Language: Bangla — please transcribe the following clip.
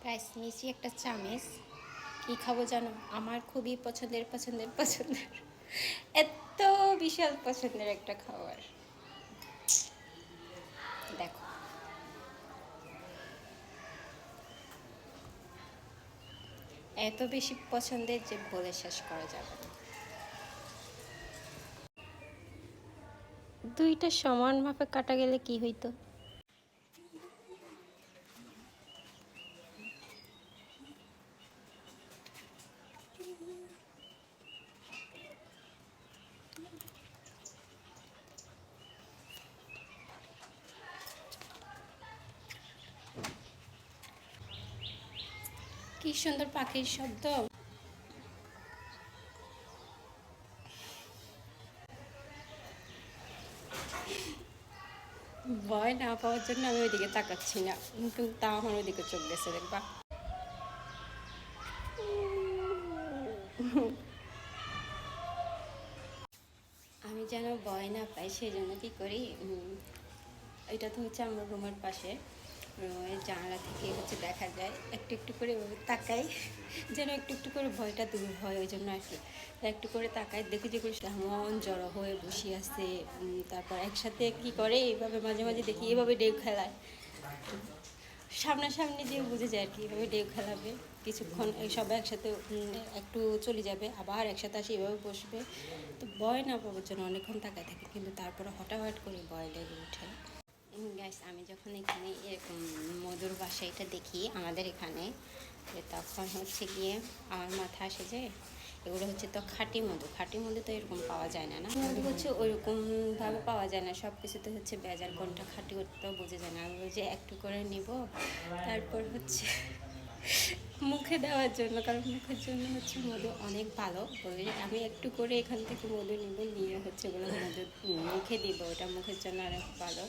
গাইস নিয়েছি একটা চামিচ। কী খাবো জানো? আমার খুবই পছন্দের এত বিশাল পছন্দের একটা খাবার। দেখো, এত বেশি পছন্দের যে বলে শেষ করা যাবে না। দুইটা সমান মাপে কাটা গেলে কি হইতো? কি সুন্দর পাখির শব্দ। ভয় না পাওয়ার জন্য আমি ওইদিকে তাকাচ্ছি না, কিন্তু তাও আমার ওইদিকে চোখ গেছে, দেখবা। আমি যেন ভয় না পাই সেই জন্য কী করি, এটা তো হচ্ছে আমার রুমের পাশে। রুমের জানালা থেকে হচ্ছে দেখা যায়, একটু একটু করে ওভাবে তাকাই যেন একটু একটু করে ভয়টা দূর হয়, ওই জন্য আর কি। একটু করে তাকাই, দেখি যে তেমন জড়ো হয়ে বসে আছে। তারপর একসাথে কি করে এইভাবে মাঝে মাঝে দেখি এভাবে ডেউ খেলায়। সামনাসামনি দিয়ে বুঝে যায় আর কি, এভাবে ডেউ খেলাবে কিছুক্ষণ, এই সবাই একসাথে একটু চলে যাবে, আবার একসাথে আসে এভাবে বসবে। তো ভয় না পাওয়ার জন্য অনেকক্ষণ তাকায় থাকে, কিন্তু তারপরে হঠাৎ করে ভয় লেগে ওঠে। গাইস, আমি যখন এখানে এরকম মধুর বাসাইটা দেখি আমাদের এখানে, তখন হচ্ছে গিয়ে আমার মাথা আসে যে এগুলো হচ্ছে তো খাঁটি মধু তো এরকম পাওয়া যায় না। মধু হচ্ছে ওইরকমভাবে পাওয়া যায় না, সব কিছুতে হচ্ছে বেজার কোনটা খাঁটি তো বোঝা যায় না। আমি যে একটু করে নিব, তারপর হচ্ছে মুখে দেওয়ার জন্য, কারণ মুখের জন্য হচ্ছে মধু অনেক ভালো বলে আমি একটু করে এখান থেকে মধু নিব, নিয়ে হচ্ছে ওগুলো মধু মুখে দিব, ওটা মুখের জন্য অনেক ভালো।